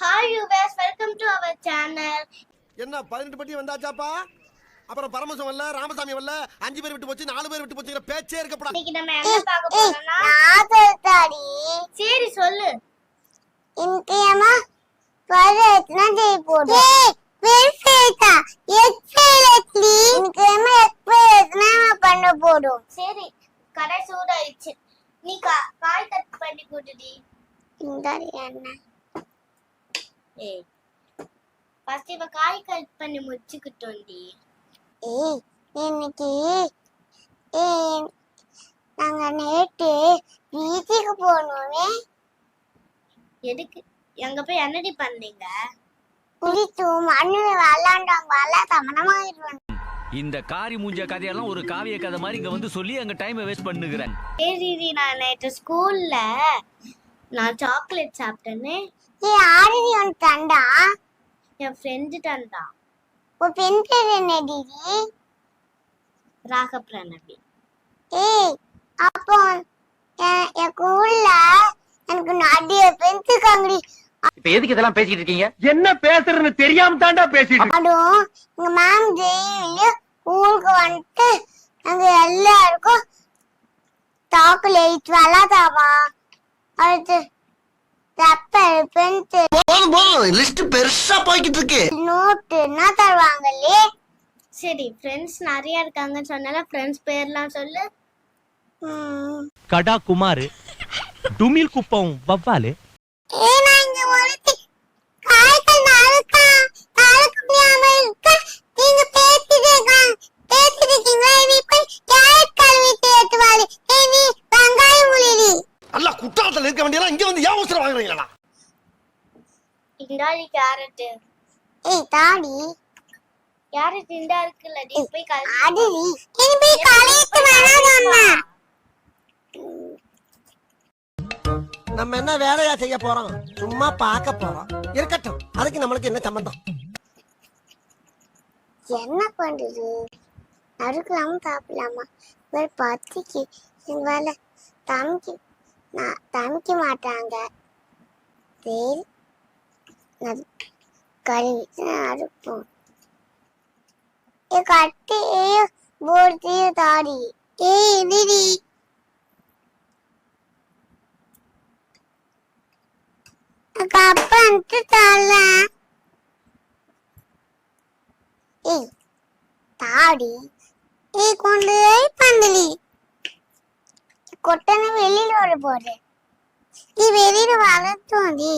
Hi viewers, welcome to our channel. என்ன 18 பட்டி வந்தாச்சாப்பா? அப்புறம் பரமசம் வரல, ராமசாமி வரல, 5 பேர் விட்டு போச்சு, 4 பேர் விட்டு போச்சுங்கற பேச்சே இருக்கப்படா. இன்னைக்கு நம்ம என்ன பார்க்க போறோம்னா நான் சொல்றேன். சரி சொல்லு. இன்கியமா பரத்னா ஜெய் போடு. வெல்ஃபேட்டா எக்ஸலென்ட்லி இன்கியமா எக்ஸ்பிரஸ்னா பண்ண போடும். சரி கடை சூடாயிடுச்சு. நீ காய் கட் பண்ணி போடுடி. இந்த என்ன? ஏய் ஃபர்ஸ்ட் இவ காய் கட் பண்ணி முடிச்சுக்கிட்டோம்டி. ஏய் இன்னைக்கு நாங்க நேத்து பீச்சுக்கு போனோமே. எதுக்கு எங்க போய் என்னடி பண்ணீங்க? குளிச்சு மண்ணுல விளையாண்டாங்க. தமனமாயிடுவாங்க. இந்த காரி மூஞ்ச கதையெல்லாம் ஒரு காவிய கதை மாதிரி இங்க வந்து சொல்லி அங்க டைமை வேஸ்ட் பண்ணுகிறேன். சரி நான் நேற்று ஸ்கூல்ல நான் சாக்லேட் சாப்பிட்டேனே. ஏய் ஆரிதி ஒன்று தண்டா. என் ஃப்ரெண்டு தந்தா. உன் பெண் பேர் என்னடி? ராகப்ரணவி. ஏய் அப்போ என் ஊர்ல எனக்கு நிறைய ஃப்ரெண்ட்ஸ் இருக்காங்கடி. இப்ப எதுக்கு இதெல்லாம் பேசிட்டு இருக்கீங்க? என்ன பேசுறதுன்னு தெரியாம தாண்டா பேசிட்டு. அதுவும் எங்க மேம் டெய்லி ஊருக்கு வந்துட்டு அங்க எல்லாருக்கும் சாக்லேட் வளர்த்தாமா. அடுத்து ரப்பர் பென்சில் போதும் லிஸ்ட் பெருசா போய்கிட்டு இருக்கு. நோட்டு என்ன தருவாங்களே. சரி ஃப்ரெண்ட்ஸ் நிறைய இருக்காங்கன்னு சொன்னால ஃப்ரெண்ட்ஸ் பேர்லாம் சொல்லு. கடா குமார், டுமில் குப்பம் வவ்வாலு. நான் இங்க ஒருத்தி காய்கள் நாளுக்கா முடியாம இருக்க. நீங்க பேசிருக்கீங்களா? நீ போய் கேரட் கழுவி தேத்துவாளு. நீ வெங்காயம் முளிரி. அல்ல குற்றாலத்துல இருக்க வேண்டியலாம் இங்க வந்து ஏன் அவசரம் வாங்குறீங்களா? இந்தாடி கேரட். ஏய் தாடி கேரட் இந்தா இருக்குல்ல டி போய் அடி நீ போய் களையிட்டு வராதம்மா. நம்ம என்ன வேலையா செய்ய போறோம்? சும்மா பார்க்க போறோம். இருக்கட்டும், அதுக்கு நம்மளுக்கு என்ன சம்பந்தம்? என்ன பண்றது? அறுக்கலாமா சாப்பிடலாமா? ஒரு பத்திக்கு வேலை தமிக்க மாட்டாங்க. சரி கழுவி அறுப்போம். கட்டி போர்த்தி தாடி. ஏய் நிதி கப்பன்ட்டு தல. ஏய் தாடி ஏய் கொண்டு பந்தலி கொட்டனை வெளியில வர போற. நீ வெளியில வளர்த்தோடி.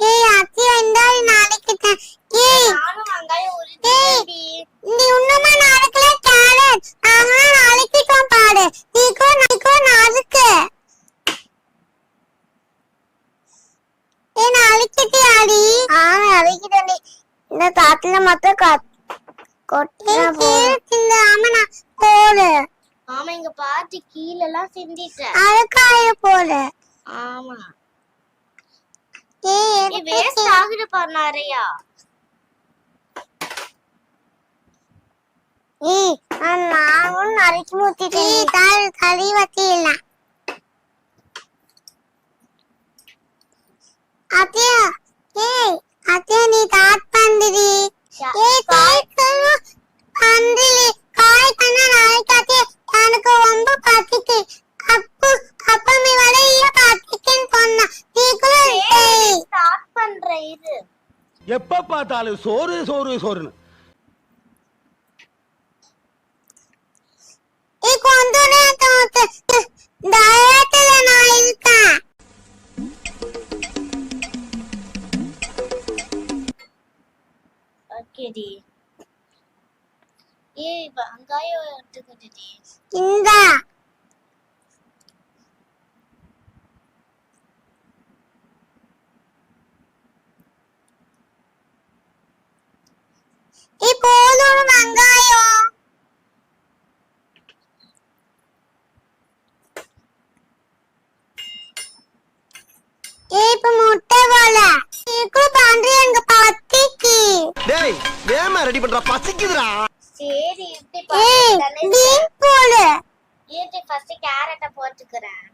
ஏய் அத்தி வந்தாய் நாளைக்கு. ஏய் நானும் வெங்காயம் உரிச்சிட்டேன்டி. நீ இன்னுமா நாளைக்குல கேரட் ஆனா நாளைக்கு பாடு. நீக்கோ நாளைக்கு ஏய் நாளைக்கு ஆடி. நாளைக்கு தாண்டி இந்த காட்டுல மொத்தம் கொட்டை இந்த ஆமனா போடு. ஆமா இங்க பாத்து கீழெல்லாம் சிந்திட்டேன். அழகாய போடு. ஆமா ஏய் நீ வேஸ்ட் ஆகுது பாரு நிறையா. ஏய் நான் நாளைக்கு ஊத்திட்டேன். கறி வச்சிடல. அத்தியா ஏய் அத்தியா நீ தாட் பண்றீ. ஏய் காய் பண்றீ. காய் பண்ண நாளைக்கு அத்தியா எனக்கு ரொம்ப பசிக்கு. அப்பா மீ வளைய பசிக்குன்னு சொன்னா. நீ ஸ்டார்ட் பண்ற இது. எப்ப பார்த்தாலும் சோறு சோறு சோறுன்னு. கொஞ்ச நேரத்துல நான் இருக்கேன். ஓகேடி. ஏய் வெங்காயம் எடுத்துக்கிட்டுடி. இந்த இப்போதும் வெங்காயம். இப்ப முட்டை போல பண்றேன் எங்க பத்திக்கு. டேய் வேமா ரெடி பண்றா, பசிக்குதுடா. சரி இப்படி ஏய் பண்ணி பீன் போடு. இது ஃபர்ஸ்ட் கேரட்டை போட்டுக்கிறேன்.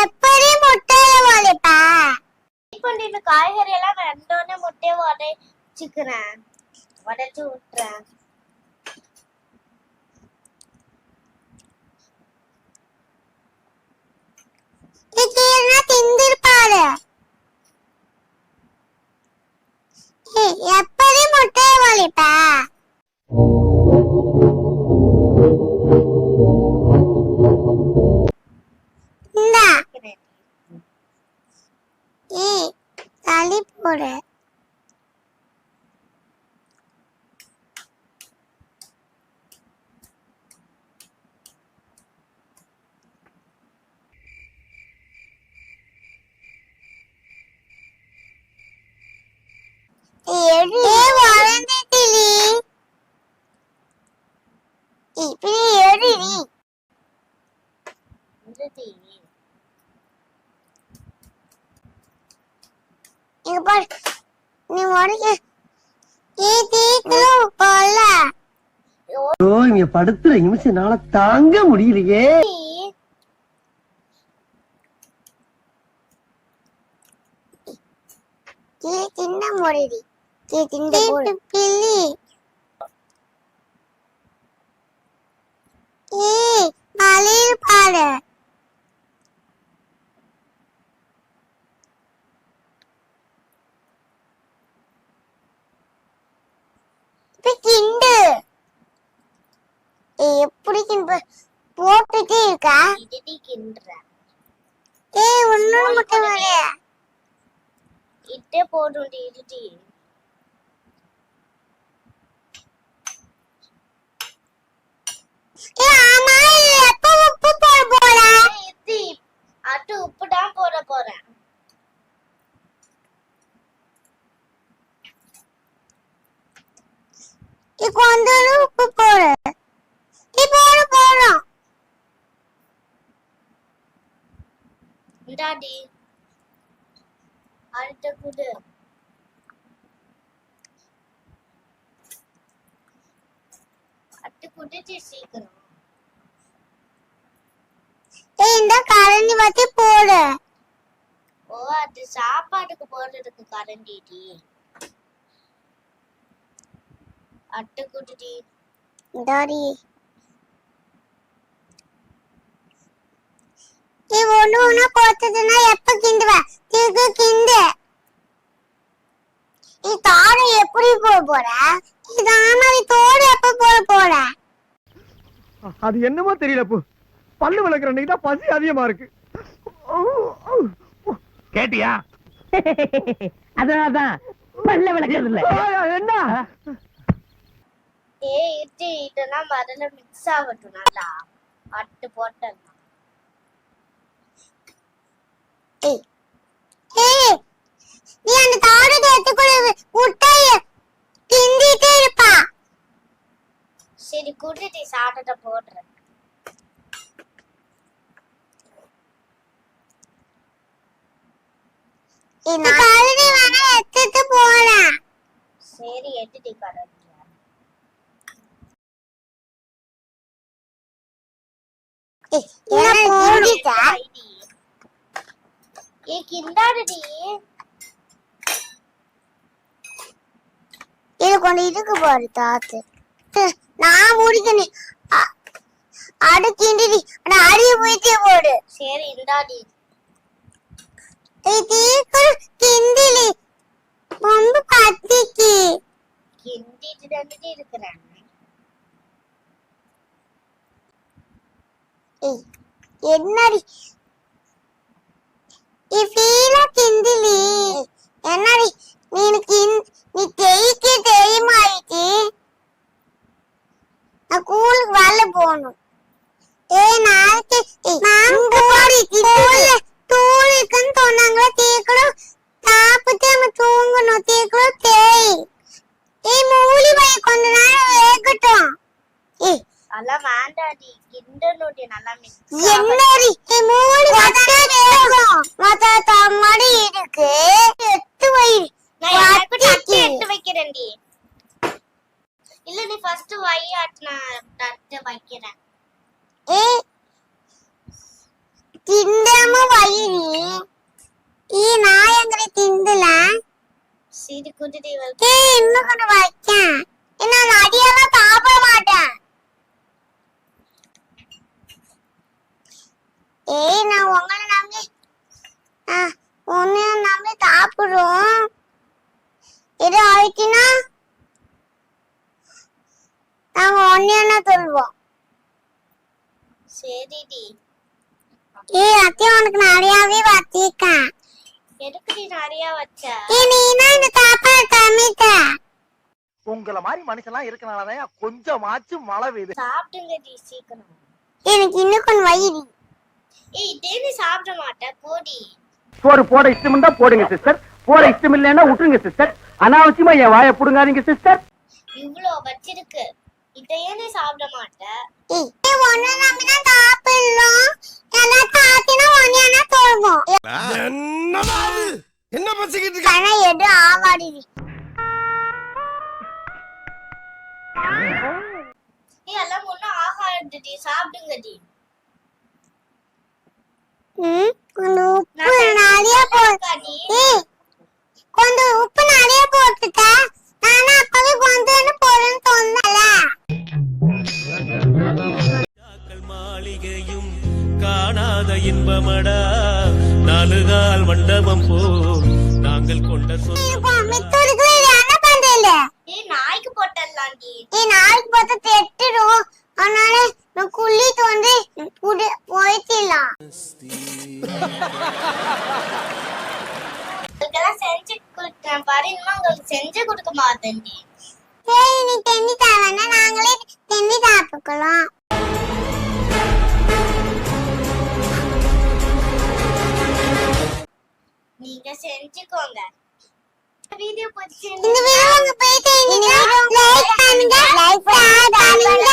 எப்படி முட்டையை உடைப்பா? இப்போ இந்த காய்கறி எல்லாம் ரெண்டோன்னு முட்டையை உடைச்சுக்கிறேன். உடைச்சு விட்டுறேன். கீழே திந்திருப்பாரு. எப்படி முட்டையை உடைப்பா? இந்தா ஏய் தள்ளி போடு. இப்படி எடி இருடி. இங்க பாரு நீ உடைக்க தீக்கணும் போல. இங்க படுத்துற நிமிஷம்னால தாங்க முடியலையே. சின்ன முடிடி திண்ட பிள்ளி. ஏய் மலையில் பாரு. கிண்டு எப்படி கிண்டு போட்டுட்டே இருக்கா? இடி கிண்டுறேன். ஏய் ஒன்னும் முட்டை வர இட்டே போடுடி இருடி. ஆமா எப்ப உப்பு போட போற? இது அட்டு உப்பு தான் போட போறேன். கொஞ்சம் உப்பு போடு. போறோம் இந்தாடி அடுத்த குடு. அட்டு குடிச்சு சீக்கிரம். இந்த கரண்டி வச்சு போடு. ஓ அது சாப்பாட்டுக்கு போடுறதுக்கு கரண்டிடி. அட்டு குடுடி. டாடி நீ ஒண்ணு போட்டதுன்னா எப்ப கிண்டுவ? திருக்க கிண்டு. நீ தாடு எப்படி போட போற? இதாம நீ தோடு எப்ப போட போற? அது என்னமோ தெரியல போ. பல்லு விளக்குற அன்னைக்கு தான் பசி அதிகமா இருக்கு. கேட்டியா? அதனாலதான் பல்ல விளக்குறது இல்ல. என்ன ஏய் இது இதெல்லாம் முதல்ல மிக்ஸ் ஆகட்டும் நல்லா. அட்டு போட்டேன். ஏய் நீ அந்த தாடு எடுத்துக்கொள்ள முட்டைய கிண்டிட்டே இருப்பா. சரி குடிட்டி சாப்பிட்ட போடுறேன். இந்த கரண்டி வேணா எடுத்துட்டு போறேன். சரி எடுத்துட்டு கரண்டி. என்ன போடுடா? ஏ கிண்டாடுடி. இது கொஞ்சம் இதுக்கு போடு தாத்து. நான் முடிக்கணும். அடு கிண்டிடி அடிய போயிட்டே போடு. சரி இந்தாடி. தீக்குள் கிண்டிலி ரொம்ப பத்திக்கு கிண்டிட்டு தந்துட்டு இருக்கிறேன். என்னடி இஃபீல கிண்டிலி என்னடி நீ தேய்க்கு தெரியுமாயிட்டு. நான் கூலுக்கு வரல போகணும். நாளைக்கு தூள் இருக்குன்னு சொன்னாங்களா? தீக்குளும் சாப்பிட்டு நம்ம தூங்கணும். தீக்குளும் குடுடி ஏய் இன்னும் கொஞ்சம் வைக்கேன். நான் அடியெல்லாம் சாப்பிட மாட்டேன். ஏய் நான் உங்களை நம்பி உன்னைய நம்பி சாப்பிடுறோம். இது ஆயிடுச்சுன்னா நாங்க ஒன்னையான சொல்லுவோம். சரிடி. ஏய் அத்தை உனக்கு நிறையாவே வச்சிருக்கேன். எதுக்குடி நிறைய வச்ச? ஏய் நீ தான் இந்த சாப்பாடு தம்பிட்ட. உங்கள மாதிரி மனுஷன்லாம் இருக்கனாலதான் கொஞ்சமாச்சும் மழை பெய்யுது. சாப்பிடுங்கடி சீக்கிரம். எனக்கு இன்னும் கொஞ்சம் வயிறு. ஏய் இதே சாப்பிட மாட்டேன் போடி. சோறு போட இஷ்டம் இருந்தா போடுங்க சிஸ்டர், போட இஷ்டம் இல்லைன்னா விட்டுருங்க சிஸ்டர். அனாவசியமா என் வாயை புடுங்காதீங்க சிஸ்டர். இவ்ளோ வச்சிருக்கு, இதையே நீ சாப்பிட மாட்டேன். ஏய் ஒன்னு நம்பி தான் சாப்பிடலாம். எல்லாம் சாத்தினா ஒன்னையான சொல்லுவோம். என்னடா இது? என்ன பசிக்கிட்டு இருக்க? ஆனா எது ஆவாடி. ஏய் எல்லாம் ஒண்ணும் ஆகாதுடி, சாப்பிடுங்கடி. கொஞ்சம் உப்பு நிறைய போட்டு. ஏய் கொஞ்சம் உப்பு நிறைய போட்டுட்ட. நானா அப்பவே கொஞ்சம் போடுன்னு சொன்னல. மாளிகையும் காணாத இன்பமடா, நாலுகால் மண்டபம் போ நாங்கள் கொண்ட மித்தூருக்கு என்ன பண்றீங்க? ஏய் நாய்க்கு போட்டலாம்டி. ஏய் நாளைக்கு பார்த்தா தெட்டிடும். அதனால நான் குள்ளி தோண்டி போயிடலாம். உங்களுக்கெல்லாம் செஞ்சு கொடுத்தேன் பாரு, இன்னும் உங்களுக்கு செஞ்சு கொடுக்க மாட்டேன்டி. சரி நீ தென்னி தாவேன்னா நாங்களே தென்னி சாப்பிட்டுக்கலாம். நீங்க செஞ்சுக்கோங்க. வீடியோ பிடிச்சிருந்தா இந்த வீடியோ உங்க போய் லைக் பண்ணுங்க, லைக் பண்ணுங்க.